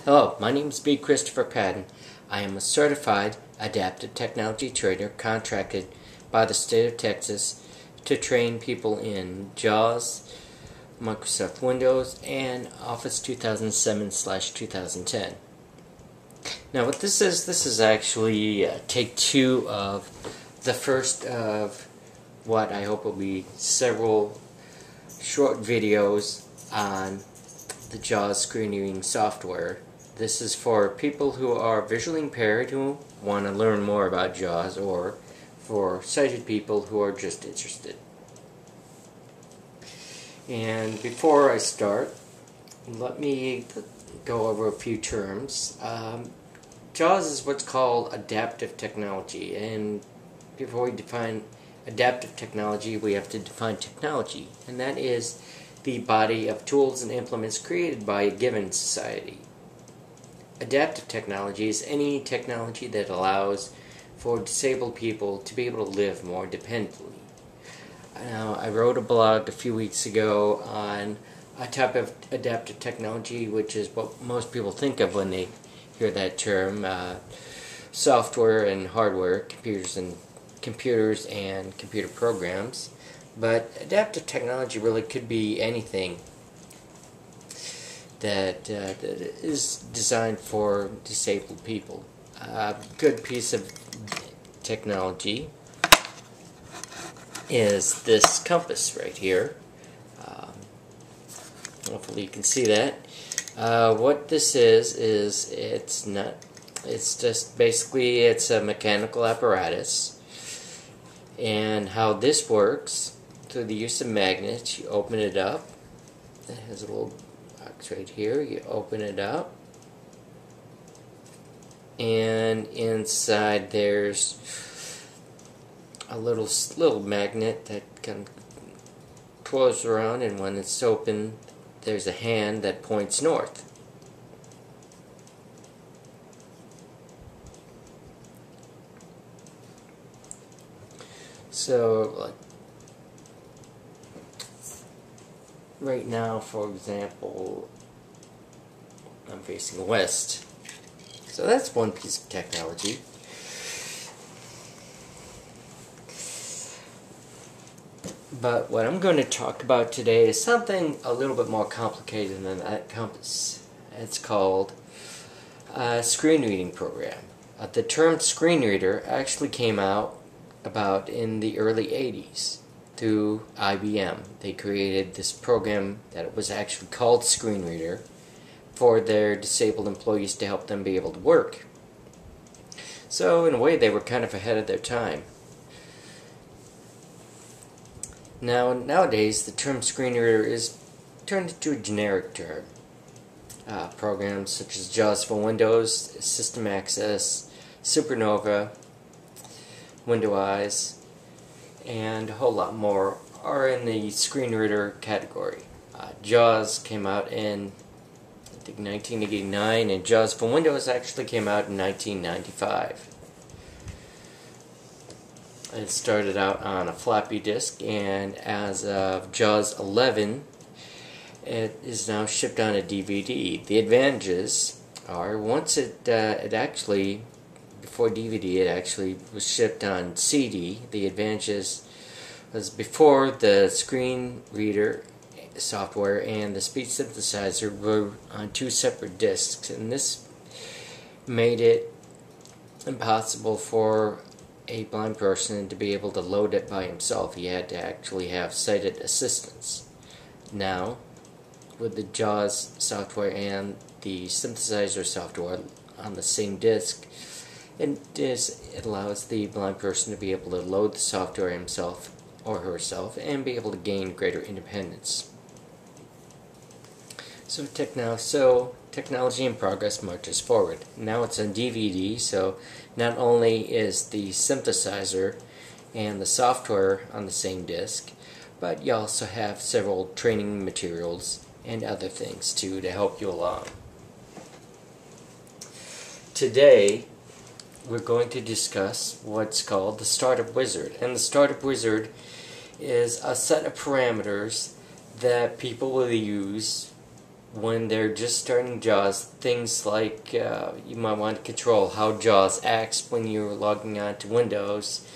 Hello, my name is B. Christopher Patton. I am a certified adaptive technology trainer contracted by the state of Texas to train people in JAWS, Microsoft Windows, and Office 2007/2010. Now what this is actually take two of the first of what I hope will be several short videos on the JAWS screen reading software. This is for people who are visually impaired who want to learn more about JAWS, or for sighted people who are just interested. And before I start, let me go over a few terms. JAWS is what's called adaptive technology, and before we define adaptive technology, we have to define technology, and that is the body of tools and implements created by a given society. Adaptive technology is any technology that allows for disabled people to be able to live more independently. Now, I wrote a blog a few weeks ago on a type of adaptive technology, which is what most people think of when they hear that term: software and hardware, computers and computer programs. But adaptive technology really could be anything that is designed for disabled people. A good piece of technology is this compass right here. Hopefully you can see that. What this is it's just basically it's a mechanical apparatus, and how this works through the use of magnets. You open it up. It has a little box right here. You open it up, and inside there's a little magnet that can close around, and when it's open, there's a hand that points north. So, like, right now, for example, I'm facing west. So that's one piece of technology. But what I'm going to talk about today is something a little bit more complicated than that compass. It's called a screen reading program. The term screen reader actually came out about in the early 80s through IBM. They created this program that was actually called Screen Reader for their disabled employees to help them be able to work. So in a way they were kind of ahead of their time. Nowadays the term screen reader is turned into a generic term. Programs such as JAWS for Windows, System Access, Supernova, Window Eyes, and a whole lot more are in the screen reader category. JAWS came out in, I think, 1989, and JAWS for Windows actually came out in 1995. It started out on a floppy disk, and as of JAWS 11, it is now shipped on a DVD. The advantages are, once it actually, before DVD, it actually was shipped on CD. The advantages was, before, the screen reader software and the speech synthesizer were on two separate disks, and this made it impossible for a blind person to be able to load it by himself. He had to actually have sighted assistance. Now, with the JAWS software and the synthesizer software on the same disk, it allows the blind person to be able to load the software himself or herself and be able to gain greater independence. So technology in progress marches forward. Now it's on DVD, so not only is the synthesizer and the software on the same disk, but you also have several training materials and other things too to help you along. Today we're going to discuss what's called the Startup Wizard. And the Startup Wizard is a set of parameters that people will use when they're just starting JAWS, things like you might want to control how JAWS acts when you're logging on to Windows,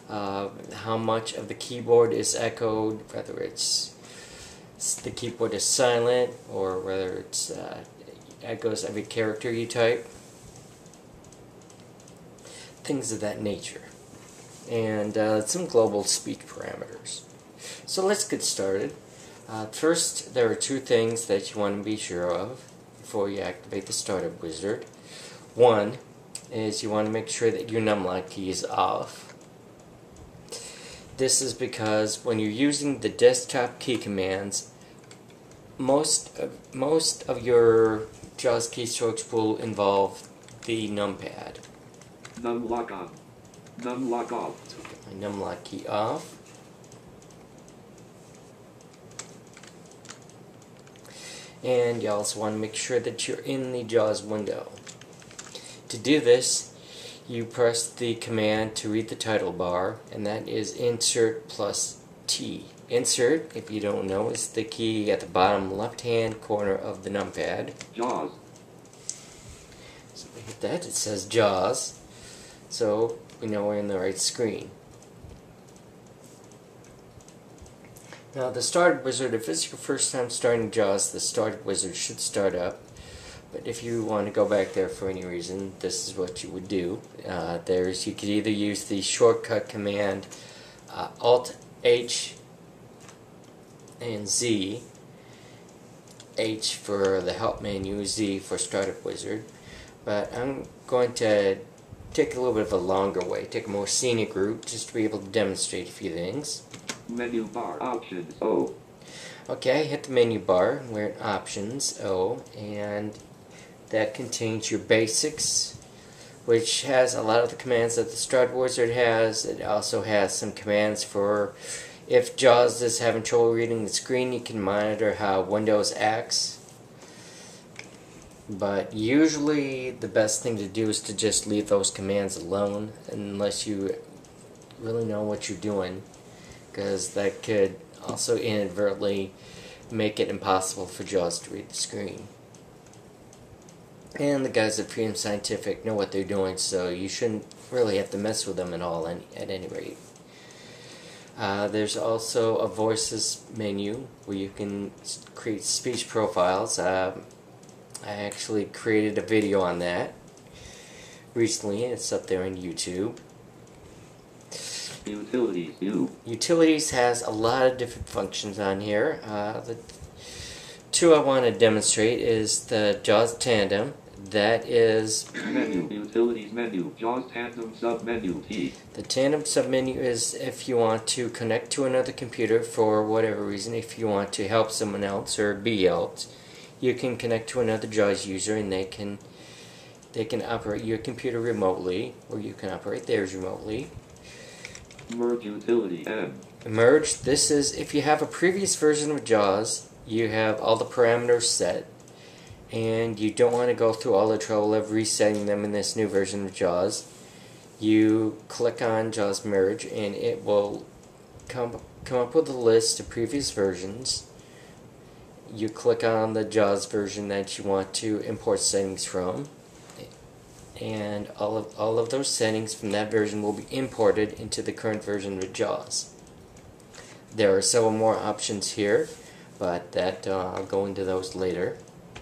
how much of the keyboard is echoed, whether the keyboard is silent or whether it's echoes every character you type, things of that nature, and some global speech parameters. So let's get started. First, there are two things that you want to be sure of before you activate the Startup Wizard. One is you want to make sure that your numlock key is off. This is because when you're using the desktop key commands, most of your JAWS keystrokes will involve the numpad. Numlock on. Numlock off. So get my numlock key off. And you also want to make sure that you're in the JAWS window. To do this, you press the command to read the title bar, and that is Insert plus T. Insert, if you don't know, is the key at the bottom left-hand corner of the numpad. JAWS. So we hit that, it says JAWS, so we know we're in the right screen. Now the Startup Wizard, if it's your first time starting JAWS, the Startup Wizard should start up. But if you want to go back there for any reason, this is what you would do. You could either use the shortcut command Alt-H and Z, H for the help menu, Z for Startup Wizard. But I'm going to take a little bit of a longer way, take a more scenic route, just to be able to demonstrate a few things. Menu bar options O. Okay, hit the menu bar, we're at options O, and that contains your basics, which has a lot of the commands that the Startup Wizard has. It also has some commands for if JAWS is having trouble reading the screen, you can monitor how Windows acts. But usually the best thing to do is to just leave those commands alone unless you really know what you're doing, because that could also inadvertently make it impossible for JAWS to read the screen. And the guys at Freedom Scientific know what they're doing, so you shouldn't really have to mess with them at all at any rate. There's also a Voices menu where you can create speech profiles. I actually created a video on that recently. It's up there on YouTube. Utilities U. Utilities has a lot of different functions on here. The two I want to demonstrate is the JAWS Tandem. That is Menu. Utilities menu. JAWS Tandem submenu T. The Tandem submenu is if you want to connect to another computer for whatever reason. If you want to help someone else or be helped, you can connect to another JAWS user and they can operate your computer remotely, or you can operate theirs remotely. Merge utility M. Merge, this is if you have a previous version of JAWS, you have all the parameters set, and you don't want to go through all the trouble of resetting them in this new version of JAWS. You click on JAWS Merge and it will come up with a list of previous versions. You click on the JAWS version that you want to import settings from, and all of those settings from that version will be imported into the current version of JAWS. There are several more options here, but I'll go into those later.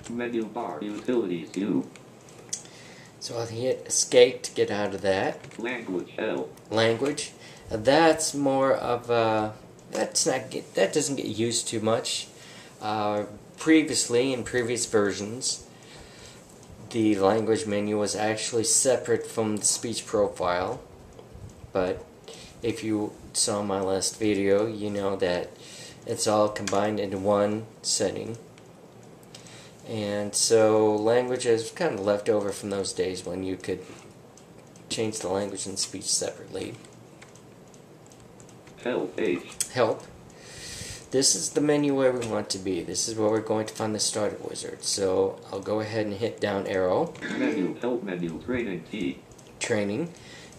Menu bar utilities U. So I'll hit escape to get out of that. Language L. Language. That's more of that doesn't get used too much. Previously, in previous versions, the language menu was actually separate from the speech profile, but if you saw my last video, you know that it's all combined into one setting. And so language is kind of left over from those days when you could change the language and speech separately. Help H. Help. This is the menu where we want to be. This is where we're going to find the Startup Wizard. So I'll go ahead and hit down arrow. Menu, help menu, training T. Training.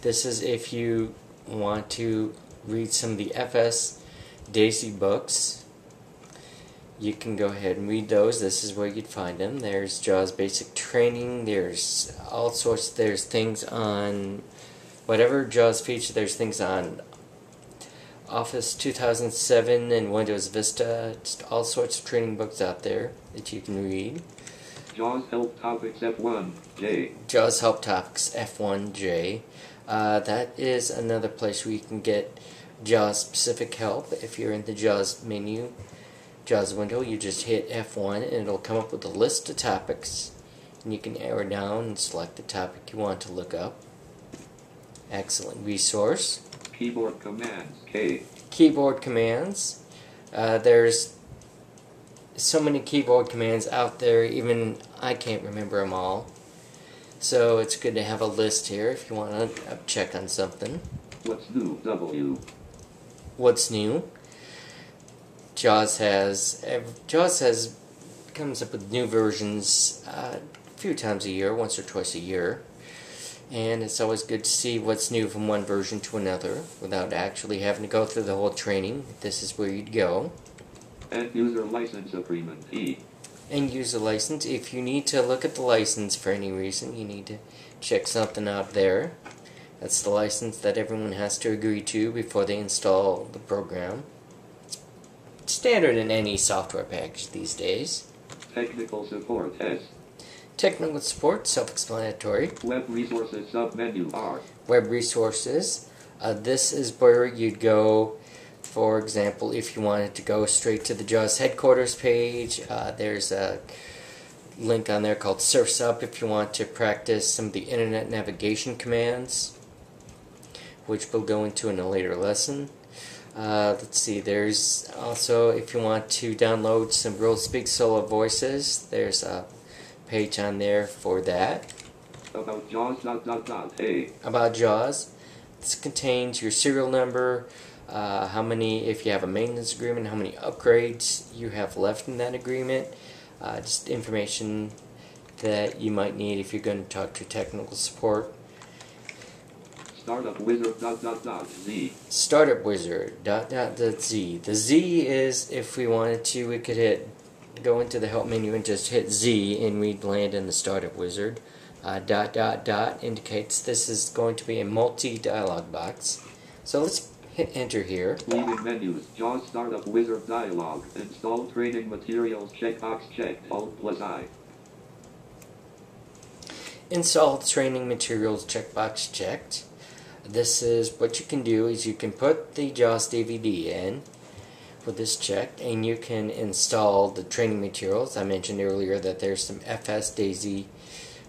This is if you want to read some of the FS Daisy books. you can go ahead and read those. This is where you'd find them. There's JAWS Basic Training. There's all sorts. There's things on whatever JAWS feature. There's things on Office 2007 and Windows Vista. Just all sorts of training books out there that you can read. JAWS Help Topics F1J. JAWS Help Topics F1J. That is another place where you can get JAWS specific help. If you're in the JAWS menu, JAWS window, you just hit F1 and it'll come up with a list of topics. And you can arrow down and select the topic you want to look up. Excellent resource. Keyboard commands K. Keyboard commands. There's so many keyboard commands out there, even I can't remember them all. So it's good to have a list here if you want to check on something. What's new? W. What's new? JAWS comes up with new versions a few times a year, once or twice a year. And it's always good to see what's new from one version to another without actually having to go through the whole training. This is where you'd go. End user license agreement E. End user license. If you need to look at the license for any reason, you need to check something out there. That's the license that everyone has to agree to before they install the program. It's standard in any software package these days. Technical support S. Technical support, self-explanatory. Web resources submenu R. Web resources. This is where you'd go, for example, if you wanted to go straight to the JAWS headquarters page. There's a link on there called Surf's Up if you want to practice some of the internet navigation commands, which we'll go into in a later lesson. Let's see, there's also, if you want to download some Real Speak Solo voices, there's a page on there for that. About JAWS A. About JAWS. This contains your serial number, how many, if you have a maintenance agreement, how many upgrades you have left in that agreement, just information that you might need if you're going to talk to technical support. Startup Wizard Z. Startup Wizard .z. The Z is, if we wanted to, we could go into the help menu and just hit Z and we'd land in the Startup Wizard. Indicates this is going to be a multi-dialog box. So let's hit enter here. Leaving menus. JAWS Startup Wizard dialog. Install training materials checkbox checked. Alt+I. Install training materials checkbox checked. This is what you can do is you can put the JAWS DVD in with this checked, and you can install the training materials. I mentioned earlier that there's some FS Daisy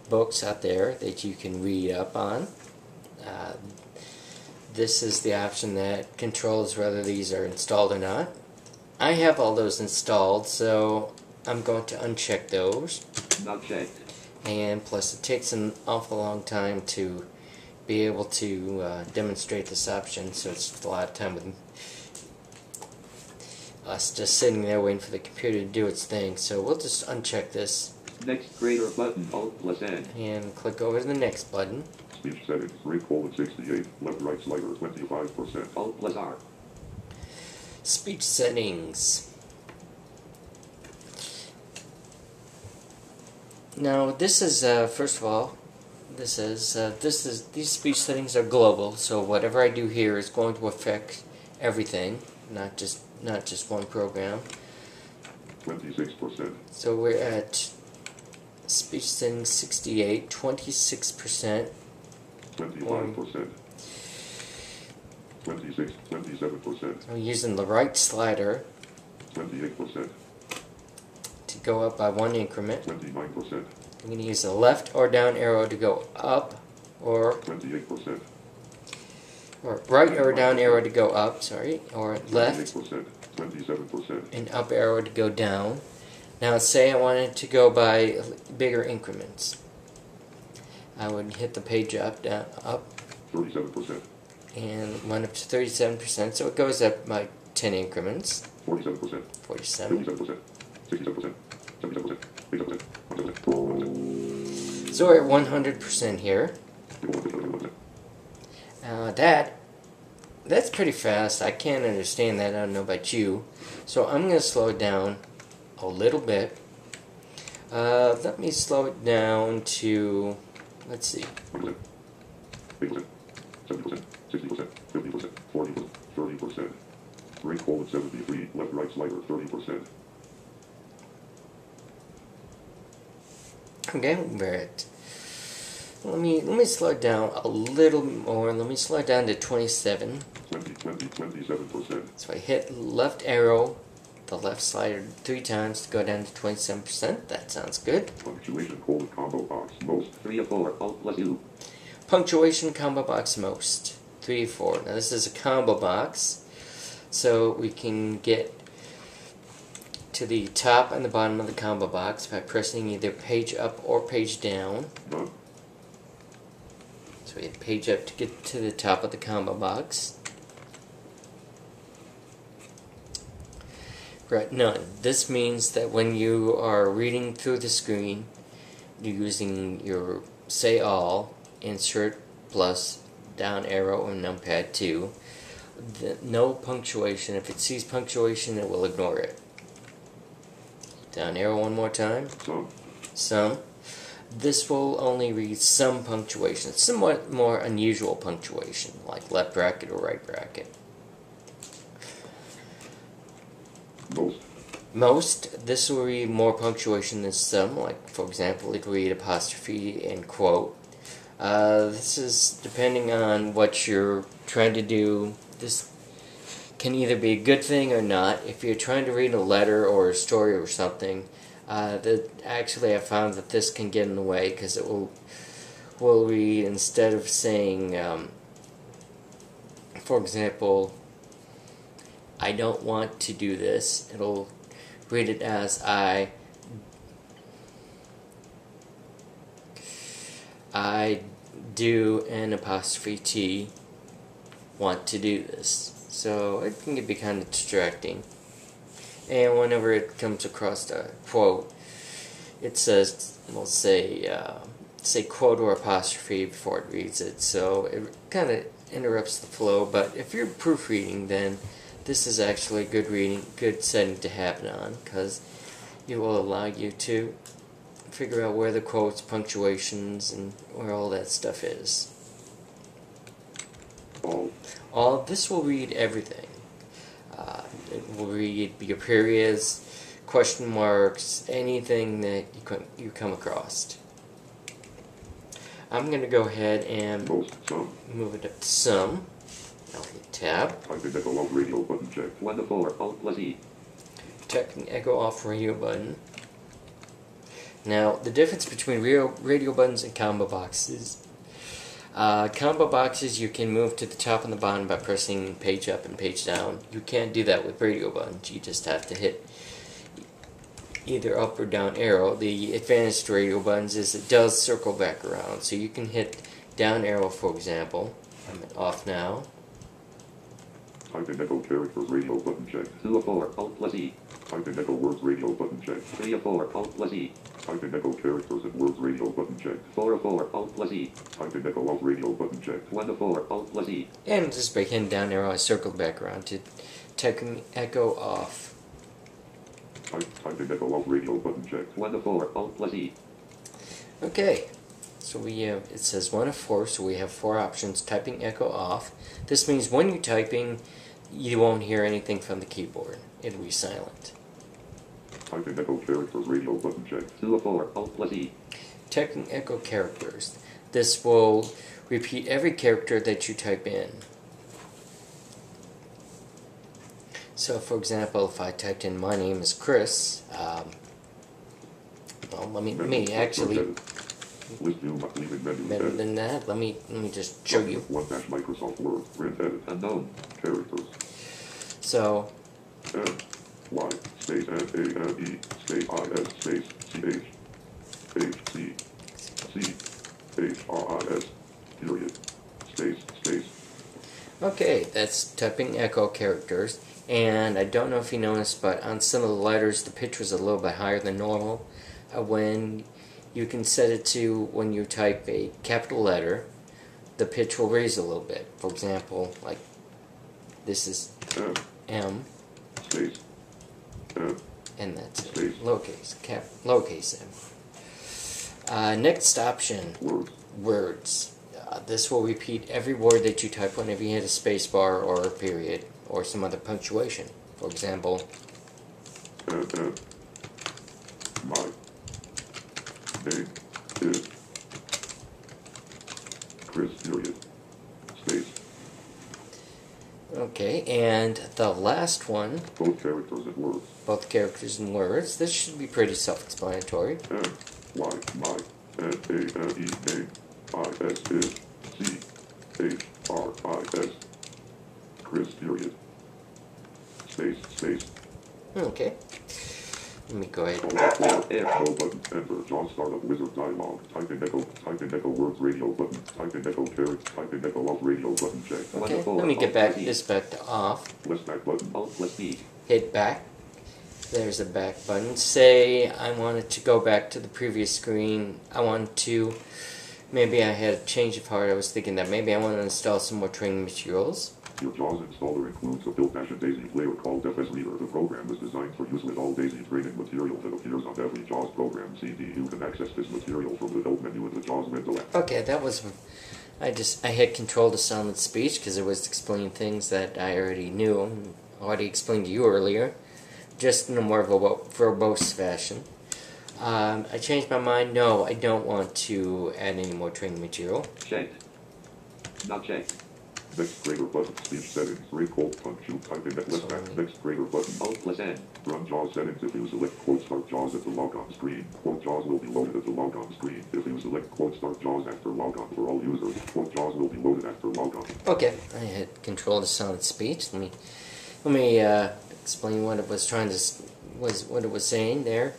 books out there that you can read up on. This is the option that controls whether these are installed or not. I have all those installed, so I'm going to uncheck those. Not checked. And plus it takes an awful long time to be able to demonstrate this option, so it's a lot of time with us just sitting there waiting for the computer to do its thing. So we'll just uncheck this. Next greater button, Alt+N. And click over to the next button. Speech settings, 3:68, left right slider 25%. Alt+R. Speech settings. Now this is first of all, these speech settings are global, so whatever I do here is going to affect everything, not just one program. 26%. So we're at speech settings 68, 26%. 25%. 26, 27%. We're using the right slider 28%. to go up by one increment. 29%. I'm going to use the left or down arrow to go up, or 28%. right or down arrow to go up, or left 28%. 27%. and up arrow to go down. Now say I wanted to go by bigger increments. I would hit the page up, down, up, 37%. and run up to 37%, so it goes up by 10 increments. 47%. 47. 57%. 67%. 77%. 87%. 100%. So we're at 100% here. 100%. That's pretty fast. I can't understand that. I don't know about you. So I'm going to slow it down a little bit. Let me slow it down to, let's see. 1%, 8%, 70%, 60%, 50%, 40%, 30%. Ring colon 73, left right slider 30%. Okay, right. Let me slow it down a little more. Let me slow it down to 27. 27%. So I hit left arrow, the left slider 3 times to go down to 27%. That sounds good. Punctuation colon combo box most. 3 of 4, Alt plus U. Punctuation combo box most. 3 of 4. Now this is a combo box, so we can get to the top and the bottom of the combo box by pressing either page up or page down. None. So we hit page up to get to the top of the combo box. Right, none. This means that when you are reading through the screen, you're using your say all, insert plus down arrow or numpad 2. No punctuation. If it sees punctuation, it will ignore it. Down arrow one more time. Some. This will only read some punctuation. Somewhat more unusual punctuation, like left bracket or right bracket. Most. This will read more punctuation than some, like for example, it will read apostrophe and quote. This is depending on what you're trying to do. This can either be a good thing or not. If you're trying to read a letter or a story or something, actually I found that this can get in the way because it will read, instead of saying, for example, I don't want to do this, it'll read it as I do an apostrophe T want to do this. So it can be kind of distracting. And whenever it comes across a quote, it says, we'll say quote or apostrophe before it reads it. So it kind of interrupts the flow. But if you're proofreading, then this is actually good setting to have it on, because it will allow you to figure out where the quotes, punctuations, and where all that stuff is. All this will read everything. It will read your periods, question marks, anything that you come across. I'm going to go ahead and move it up to some. I'll hit tab. Type in echo off radio button check. 1 of 4, Alt plus E. Checking echo off radio button. Now, the difference between radio buttons and combo boxes. Combo boxes you can move to the top and the bottom by pressing page up and page down. You can't do that with radio buttons. You just have to hit either up or down arrow. The advantage to radio buttons is it does circle back around. So you can hit down arrow, for example. I'm off now. Type in echo characters radio button check. 2 of 4, Alt plus E. Type in echo words radio button check. 3 of 4, Alt plus E. Type in echo characters and words radio button check. 4 of 4, Alt plus E. Type in echo off radio button check. 1 of 4, Alt plus E. And just by hitting down arrow, I circled back around to taking echo off. Type in echo off radio button check. 1 of 4, Alt plus E. Okay, so we have, it says 1 of 4, so we have 4 options. Typing echo off. This means when you're typing, you won't hear anything from the keyboard. It'll be silent. Type in echo characters radio button check. 2 of 4, Alt plus E. Checking echo characters. This will repeat every character that you type in. So, for example, if I typed in my name is Chris, well, let me actually. Better than that, let me just show you. Microsoft Word, print edit, Unknown. characters. So, N, Y, space, N, A, N, E, space, I, S, space, C, H, H, C, C, H, R, I, S, period, space. okay, that's typing echo characters. And I don't know if you noticed, but on some of the letters, the pitch was a little bit higher than normal. When you can set it to, when you type a capital letter, the pitch will raise a little bit. For example, like this is N, M. space, N, and that's it. Lowercase m. Next option, words. This will repeat every word that you type whenever you hit a space bar or a period or some other punctuation. For example, my name is Chris, period. Space. okay, and the last one, Both characters and words. both characters and words. This should be pretty self-explanatory. My, N-A-M-E, name, I-S is C-H-R-I-S, Chris, period. Space. Okay. Let me go ahead. No button, enter, JAWS startup wizard dialog, type in echo words radio button, type in echo carrot, type in echo off radio button check. Okay, let me get this back to off. Left back button. Hit back. There's a back button. Say I wanted to go back to the previous screen. I want to, maybe I had a change of heart. I was thinking that maybe I want to install some more training materials. Your JAWS installer includes a built-in DAISY player called FS Reader. The program is designed for use with all DAISY training material that appears on every JAWS program CD. You can access this material from the Help menu in the JAWS window. Okay, that was, I had control to silent speech because it was explaining things that I already knew, already explained to you earlier, just in a more of a verbose fashion. I changed my mind. No, I don't want to add any more training material. Checked. Not checked. Next grader button, speech settings, punctude, type in left back, next grader button, Alt+N. Run JAWS settings. If you select start JAWS at the logon screen, JAWS will be loaded at the logon screen. If you select start JAWS after logon for all users, JAWS will be loaded after logon. Okay, I had control to silent speech. Let me explain what it was trying to what it was saying there.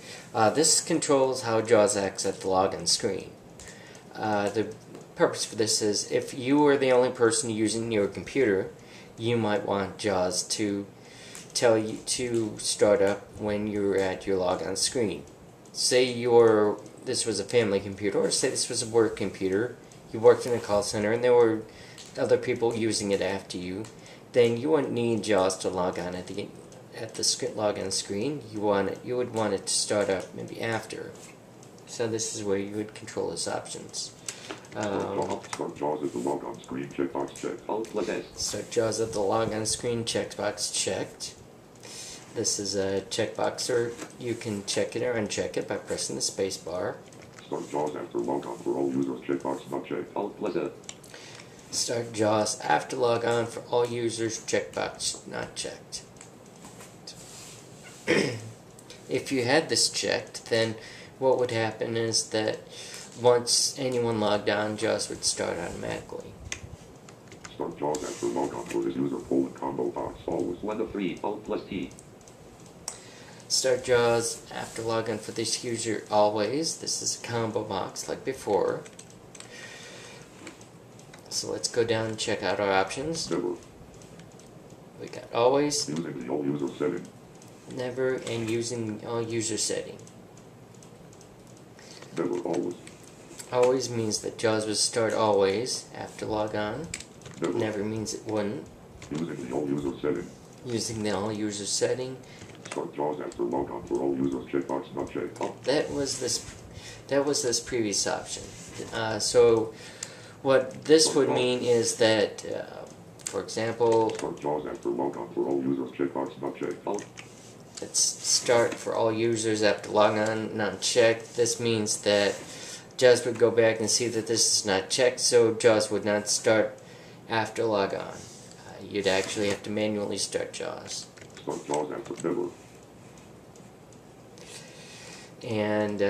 This controls how JAWS acts at the login screen. The purpose for this is if you are the only person using your computer, you might want JAWS to tell you to start up when you're at your logon screen. Say this was a family computer, or say this was a work computer. You worked in a call center and there were other people using it after you. Then you wouldn't need JAWS to log on at the login screen. You would want it to start up maybe after. So this is where you would control its options. Start JAWS at the logon screen, checkbox checked. Alt+S. Start JAWS at the logon screen, checkbox checked. This is a checkbox, or you can check it or uncheck it by pressing the space bar. Start JAWS after logon for all users, checkbox not checked. Alt+S. Start JAWS after logon for all users, checkbox not checked. If you had this checked, then what would happen is that once anyone logged on, JAWS would start automatically. Start JAWS after logon for this user, combo box, always. 1 of 3, Alt+T. Start JAWS after logon for this user, always. This is a combo box like before. So let's go down and check out our options. Never. We got always, Using the all user setting. never, and using all user setting. Never, always. Always means that JAWS would start always after logon. Never means it wouldn't. Using the all user setting. Using the all user setting. Start JAWS after logon for all users, checkbox not checked. That was this previous option. So what this would mean is that, for example, Start JAWS after logon for all users, checkbox not checked. let's start for all users after logon not checked. This means that JAWS would go back and see that this is not checked, so JAWS would not start after logon. You'd actually have to manually start JAWS. Start JAWS after never. And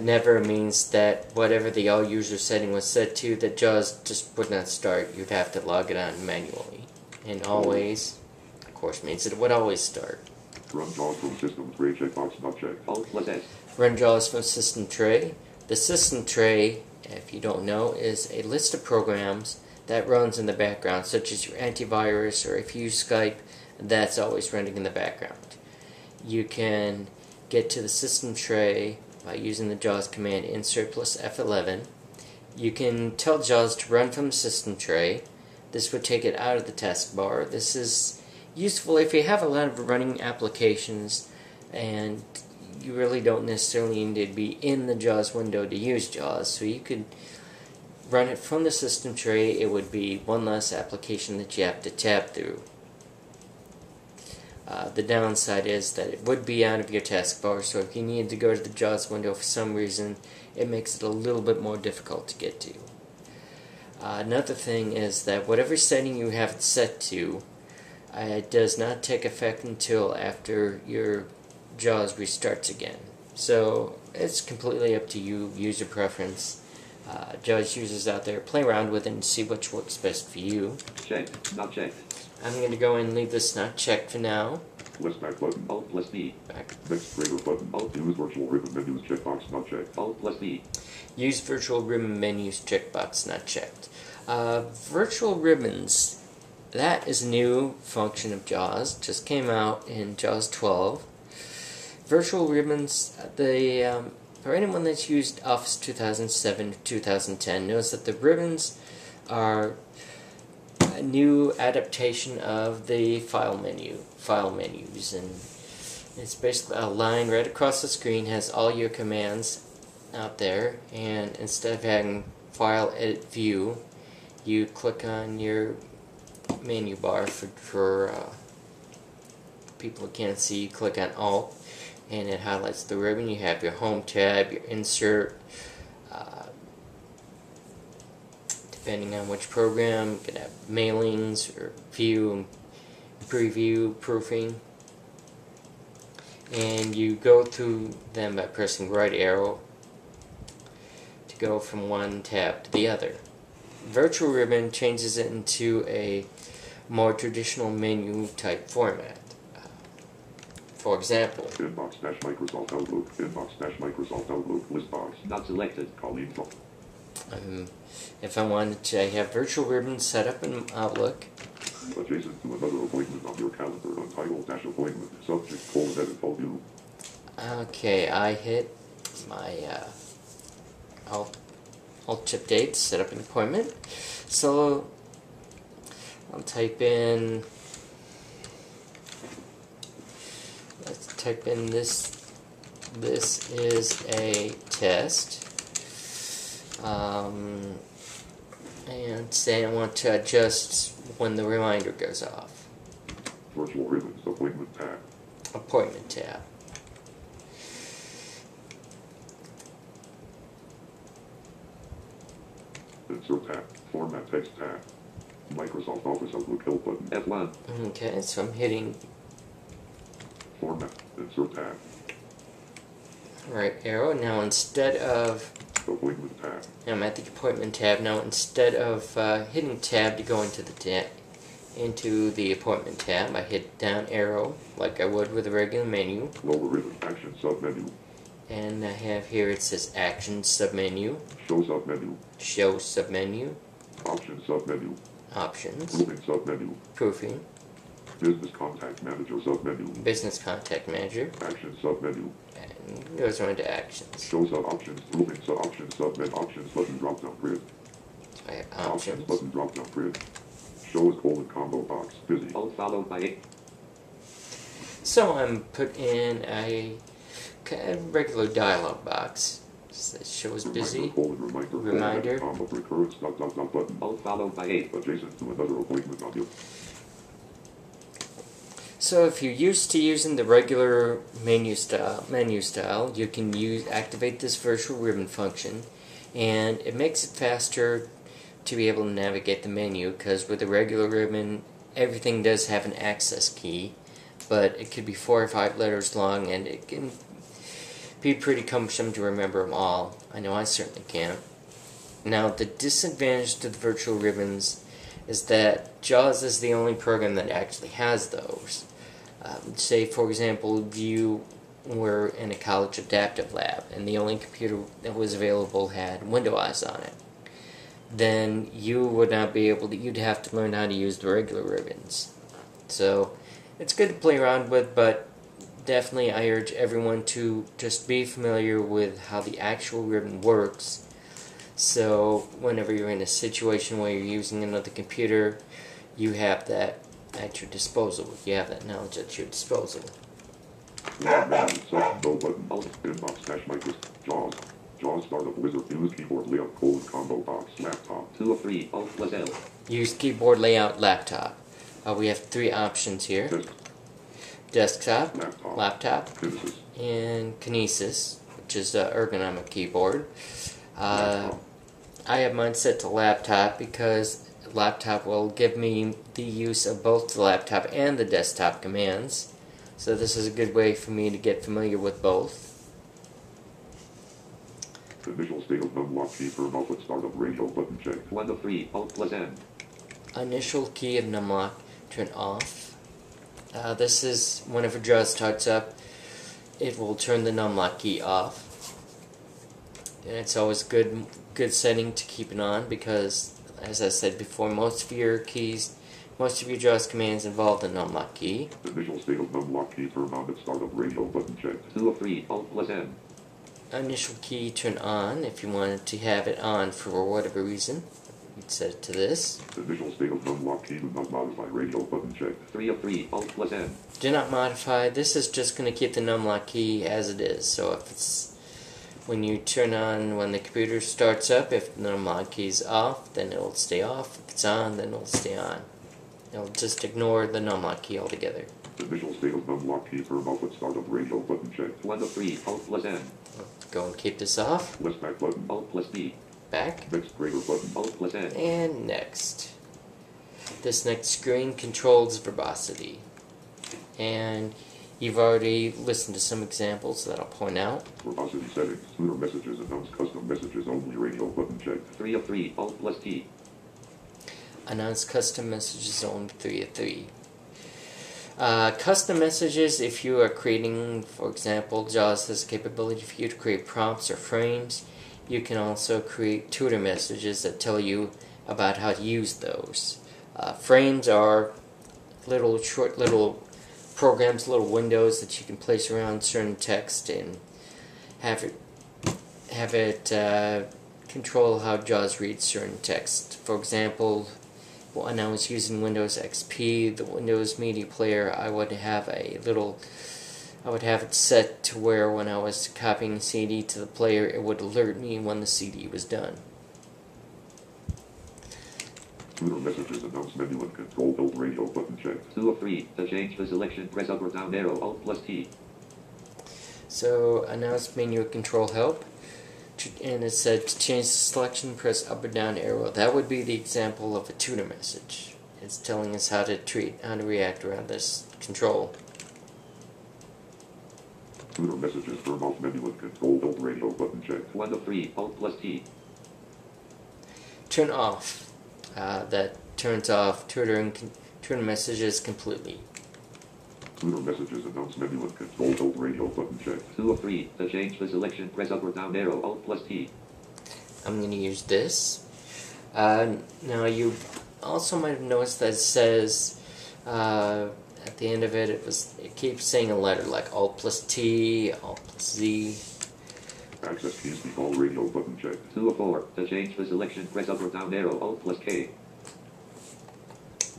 never means that whatever the all user setting was set to, that JAWS just would not start. You'd have to log it on manually. And always, of course, means it would always start. Run JAWS from system tray, checkbox not checked. Alt+S. Run JAWS from system tray. The system tray, if you don't know, is a list of programs that runs in the background, such as your antivirus, or if you use Skype, that's always running in the background. You can get to the system tray by using the JAWS command insert plus F11. You can tell JAWS to run from the system tray. This would take it out of the taskbar. This is useful if you have a lot of running applications and you really don't necessarily need to be in the JAWS window to use JAWS, so you could run it from the system tray. It would be one less application that you have to tab through. The downside is that it would be out of your taskbar, so if you need to go to the JAWS window for some reason, it makes it a little bit more difficult to get to. Another thing is that whatever setting you have it set to, it does not take effect until after your JAWS restarts again. So it's completely up to you, user preference. JAWS users out there, play around with it and see which works best for you. Checked. Not checked. I'm going to go and leave this not checked for now. List back button. Alt plus D. Back. Next greater button. Alt. Use virtual ribbon menus checkbox not checked. Alt plus D. Use virtual ribbon menus checkbox not checked. Virtual ribbons, that is a new function of JAWS. Just came out in JAWS 12. Virtual ribbons, for anyone that's used Office 2007 to 2010 knows that the ribbons are a new adaptation of the file menus, and it's basically a line right across the screen, has all your commands out there, and instead of having file, edit, view, you click on your menu bar. For people who can't see, you click on Alt, and it highlights the ribbon. You have your Home tab, your Insert, depending on which program. You can have mailings, or view, preview, proofing, and you go through them by pressing right arrow to go from one tab to the other. Virtual Ribbon changes it into a more traditional menu type format. For example, Inbox dash Microsoft Outlook. Inbox dash Microsoft Outlook. List box. Not selected. Colleen. if I wanted to, I have Virtual Ribbon set up in Outlook. Adjacent to another appointment on your calendar. Untitled dash appointment. Subject edit full view. Okay, I hit my Alt Chip Date, set up an appointment. So I'll type in, let's type in this is a test, and say I want to adjust when the reminder goes off. Virtual ribbons. Appointment tab. Appointment tab. Insert tab. Format text tab. Microsoft Office Outlook help button. F1. Okay, so I'm hitting Format. Insert tab. right arrow. Now instead of, Appointment tab. I'm at the appointment tab. Now instead of hitting tab to go into the appointment tab, I hit down arrow like I would with a regular menu. Lower ribbon. Action submenu. And I have here, it says Action submenu, Show submenu. Show submenu, Option submenu. Options, Proofing submenu. Proofing, Business contact manager submenu. Business Contact Manager, Action submenu. and goes on to Actions. Show sub options. Proofing sub options submenu. Options button drop down grid. So I have Options Options. button drop down grid. Show as colon combo box. Busy. Alt followed by A. So I'm put in a regular dialog box. It shows busy. Reminder. Combo recurrence button. Alt followed by A. Adjacent to another appointment on you. So if you're used to using the regular menu style, you can activate this virtual ribbon function, and it makes it faster to be able to navigate the menu, because with a regular ribbon, everything does have an access key, but it could be 4 or 5 letters long, and it can be pretty cumbersome to remember them all. I know I certainly can't. Now, the disadvantage to the virtual ribbons is that JAWS is the only program that actually has those. Say, for example, if you were in a college adaptive lab and the only computer that was available had Windows on it, then you would not be able to, you'd have to learn how to use the regular ribbons. So, it's good to play around with, but definitely I urge everyone to just be familiar with how the actual ribbon works, so whenever you're in a situation where you're using another computer, you have that at your disposal. You have that knowledge at your disposal. One menu, select no button. Inbox dash micros. JAWS. JAWS startup wizard. Use keyboard layout colon combo box. Laptop. 2 of 3. Alt plus L. Use keyboard layout laptop. We have three options here. Desktop, laptop, Kinesis. and Kinesis, which is the ergonomic keyboard. I have mine set to laptop because laptop will give me the use of both the laptop and the desktop commands. So this is a good way for me to get familiar with both. Initial state of unlock key for output startup radio button checked. 1 of 3. Alt plus N. Initial key of numlock, turn off. This is whenever JAWS starts up, it will turn the numlock key off. And it's always good setting to keep it on because, as I said before, most of your JAWS commands involve the numlock key. Initial state of unlock key for mounted startup radio button checked. 2 of 3. Alt plus N. Initial key turn on if you wanted to have it on for whatever reason. You'd set it to this. Initial state of unlock key do not modify radio button checked. 3 of 3. Alt plus N. Do not modify. This is just going to keep the numlock key as it is. So if it's when you turn on, when the computer starts up, if the numlock key is off, then it will stay off. If it's on, then it will stay on. It'll just ignore the numlock key altogether. Initial state of unlock key for output startup radio button checked. 1 of 3. Alt plus N. Go and keep this off. Left back button. Alt plus B. Back. Next greater button. Alt plus N. And next. This next screen controls verbosity. And you've already listened to some examples that I'll point out. Verbosity settings. Tutor messages announce custom messages only radio button checked. 3 of 3. Alt plus T. Announce custom messages only 3 of 3. Custom messages, if you are creating, for example, JAWS has the capability for you to create prompts or frames. You can also create tutor messages that tell you about how to use those. Frames are short little programs, little windows that you can place around certain text and have it control how JAWS reads certain text. For example, when I was using Windows XP, the Windows Media Player, I would have it set to where when I was copying the CD to the player, it would alert me when the CD was done. Tutor messages announce menu and control build radio button checked. 2 of 3. To change the selection, press up or down arrow, Alt plus T. So, announce menu control help. And it said to change the selection, press up or down arrow. That would be the example of a tutor message. It's telling us how to react around this control. Tutor messages for mouse menu and control build radio button checked. 1 of 3. Alt plus T. Turn off. That turns off tutor messages completely. Tutor messages announce menu and control build radio button checked. 2 of 3. To change the selection, press up or down arrow, Alt plus T. I'm going to use this. Now you also might have noticed that it says at the end of it, it keeps saying a letter like Alt plus T, Alt plus Z. Access keys default radio button checked. 2 of 4. To change the selection, press up or down arrow, Alt plus K.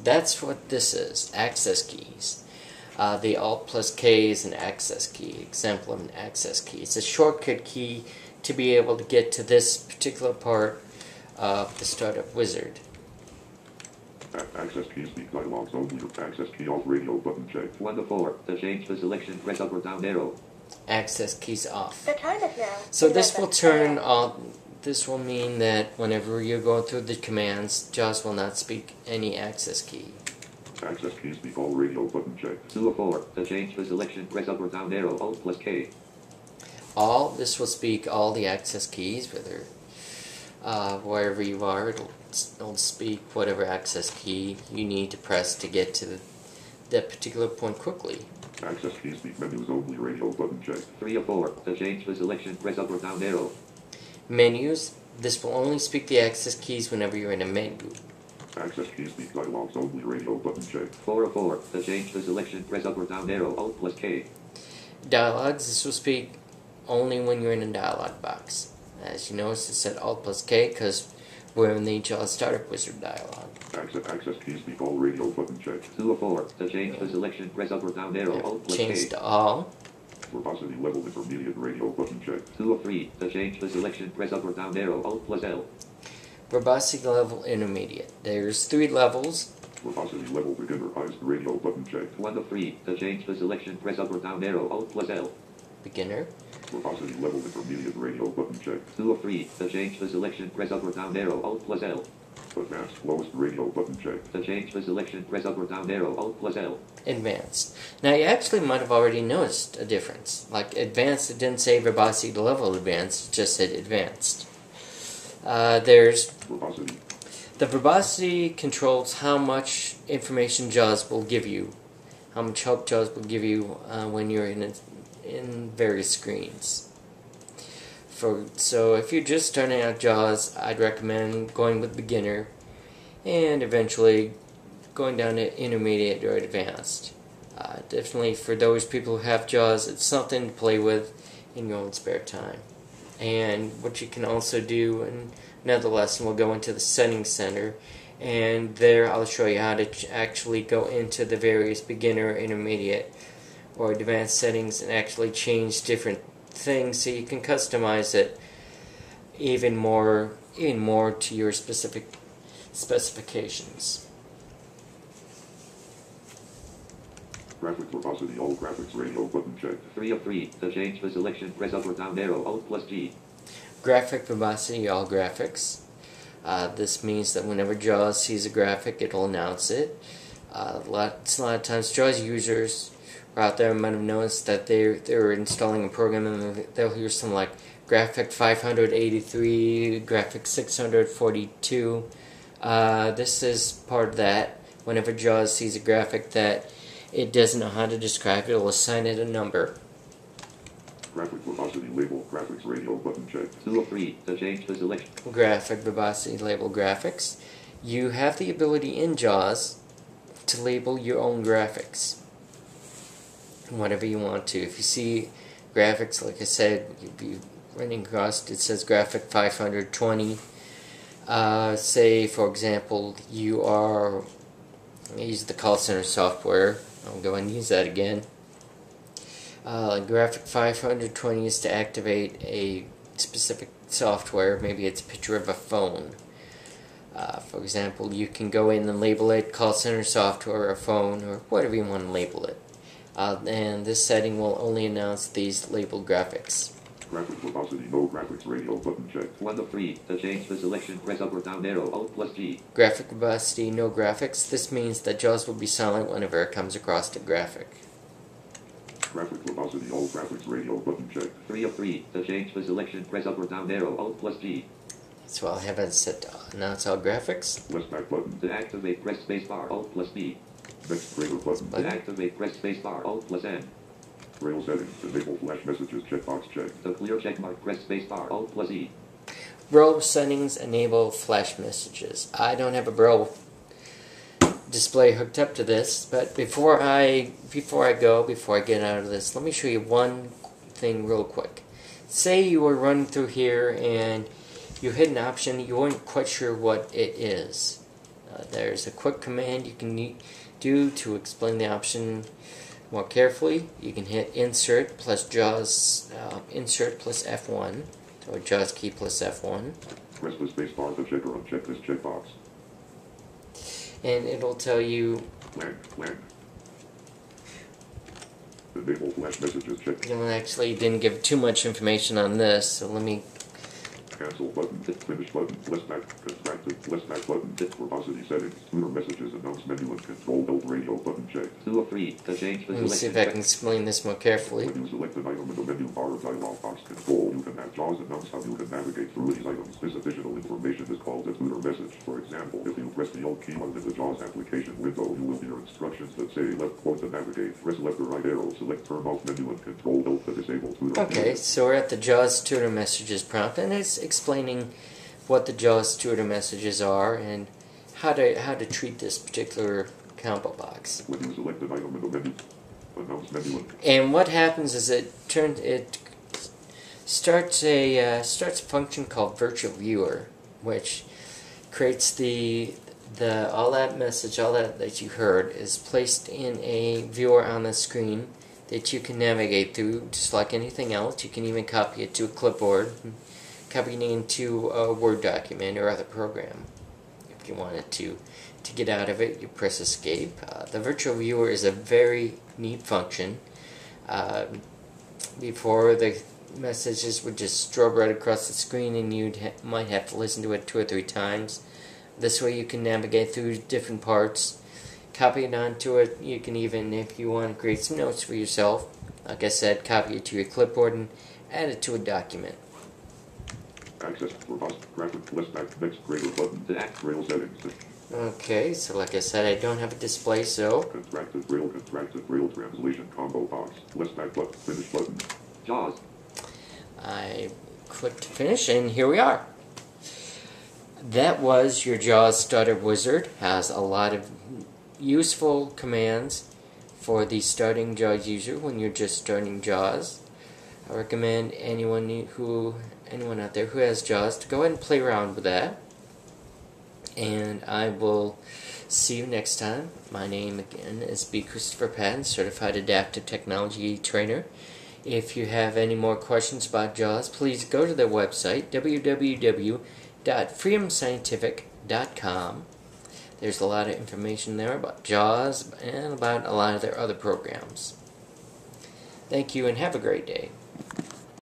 That's what this is, access keys. The Alt plus K is an access key, example of an access key. It's a shortcut key to be able to get to this particular part of the startup wizard. Access keys speak dialogues only. Access key off radio button checked. 1 of 4. To change the selection, press up or down arrow. Access keys off. The time is now. So this will turn on. This will mean that whenever you're going through the commands, JAWS will not speak any access key. Access keys default radio button checked. 2 of 4. To change the selection, press up or down arrow, Alt plus K. This will speak all the access keys, whether wherever you are, it'll speak whatever access key you need to press to get to that particular point quickly. Access keys speak menus only radio button checked. 3 of 4. To change the selection, press up or down arrow. Menus, this will only speak the access keys whenever you're in a menu. Access keys speak dialogues only radio button checked. 4 of 4. To change the selection, press up or down arrow, Alt plus K. Dialogues, this will speak only when you're in a dialog box. As you notice, it said Alt plus K because we're in the JAWS Startup Wizard dialog. Access keys speak all radio button checked. 2 of 4. To change the selection, press up or down arrow, Alt plus K. Change to all. Verbosity level intermediate radio button checked. 2 of 3. To change the selection, press up or down arrow, Alt plus L. Verbosity level intermediate. There's 3 levels. Verbosity level beginner highest radio button checked. 1 of 3. To change the selection, press up or down arrow, Alt plus L. Beginner. Verbosity level intermediate radio button checked. 2 of 3. To change the selection, press up or down arrow, Alt plus L. Advanced lowest radio button checked. To change the selection, press up or down arrow, Alt plus L. Advanced. Now you actually might have already noticed a difference. Like advanced, it didn't say verbosity level advanced, it just said advanced. There's Verbosity. the verbosity controls how much information JAWS will give you, how much help JAWS will give you when you're in various screens. So if you're just starting out JAWS, I'd recommend going with beginner and eventually going down to intermediate or advanced. Definitely for those people who have JAWS, it's something to play with in your own spare time. And what you can also do in another lesson, we'll go into the settings center, and there I'll show you how to actually go into the various beginner, intermediate, or advanced settings and actually change different things so you can customize it even more to your specific specifications. Graphic verbosity all graphics radio button checked. 3 of 3. To change the selection, press up or down arrow, Alt plus G. Graphic verbosity all graphics. This means that whenever JAWS sees a graphic, it'll announce it. A lot of times JAWS users out there might have noticed that they're installing a program and they'll hear something like graphic 583, graphic 642. This is part of that. Whenever JAWS sees a graphic that it doesn't know how to describe, it'll assign it a number. Graphic verbosity label graphics radio button checked. 2 of 3. To change the selection. Graphic verbosity label graphics. You have the ability in JAWS to label your own graphics whatever you want to. If you see graphics, like I said, you'd be running across, it says graphic 520. Say, for example, you are, use the call center software. I'll go and use that again. Graphic 520 is to activate a specific software. Maybe it's a picture of a phone. For example, you can go in and label it call center software or phone or whatever you want to label it. And this setting will only announce these labeled graphics. Graphic verbosity no graphics radio button checked. 1 of 3. To change the selection, press up or down arrow, Alt plus G. Graphic verbosity no graphics. This means that JAWS will be silent whenever it comes across a graphic. Graphic verbosity all graphics radio button checked. 3 of 3. To change the selection, press up or down arrow, Alt plus G. So I'll have it set to announce all graphics. Left back button. To activate, press spacebar, Alt plus B. Next greater button. To activate, press spacebar, Alt plus N. Braille settings. Enable flash messages checkbox checked. To clear checkmark, press spacebar, Alt plus E. Braille settings enable flash messages. I don't have a Braille display hooked up to this, but before I get out of this, let me show you one thing real quick. Say you were running through here and you hit an option, you weren't quite sure what it is. There's a quick command you can do to explain the option more carefully. You can hit insert plus JAWS, insert plus F1, or JAWS key plus F1. Press the spacebar to check or uncheck this checkbox. And it'll tell you Blank. Enable flash messages checked. You know, actually didn't give too much information on this, so let me Cancel button. Finish button. Left back. Contracted. Left back button. Verbosity settings. Tutor messages. Announce menu and control belt radio button checked. 2 of 3. To change the let me see if I can explain this more carefully. When you select an item in the menu bar of dialog box control, you can have JAWS announce how you can navigate through these items. This additional information is called a tutor message. For example, if you press the Alt key on the JAWS application window, you will hear instructions that say left quote to navigate. Press left or right arrow. Select turn off menu and control belt to disable tutor. Okay, so we're at the JAWS tutor messages prompt, and it's explaining what the JAWS tutor messages are and how to treat this particular combo box. When you select an item in the menu, announce menu and what happens is it starts a function called virtual viewer, which creates all that message, all that you heard is placed in a viewer on the screen. that you can navigate through just like anything else. You can even copy it to a clipboard, copy it into a Word document or other program. If you wanted to get out of it, you press escape. The virtual viewer is a very neat function. Before, the messages would just strobe right across the screen and you might have to listen to it 2 or 3 times. This way you can navigate through different parts, copy it onto it. You can even, if you want to create some notes for yourself, like I said, copy it to your clipboard and add it to a document. Access robust graphic list back next greater button to act rail settings. Okay, so like I said, I don't have a display, so Contracted rail translation combo box. List back button. Finish button. JAWS. I clicked finish, and here we are. That was your JAWS Startup Wizard. Has a lot of useful commands for the starting JAWS user when you're just starting JAWS. I recommend anyone out there who has JAWS to go ahead and play around with that. And I will see you next time. My name again is B. Christopher Patton, Certified Adaptive Technology Trainer. If you have any more questions about JAWS, please go to their website, www.freedomscientific.com. There's a lot of information there about JAWS and about a lot of their other programs. Thank you and have a great day.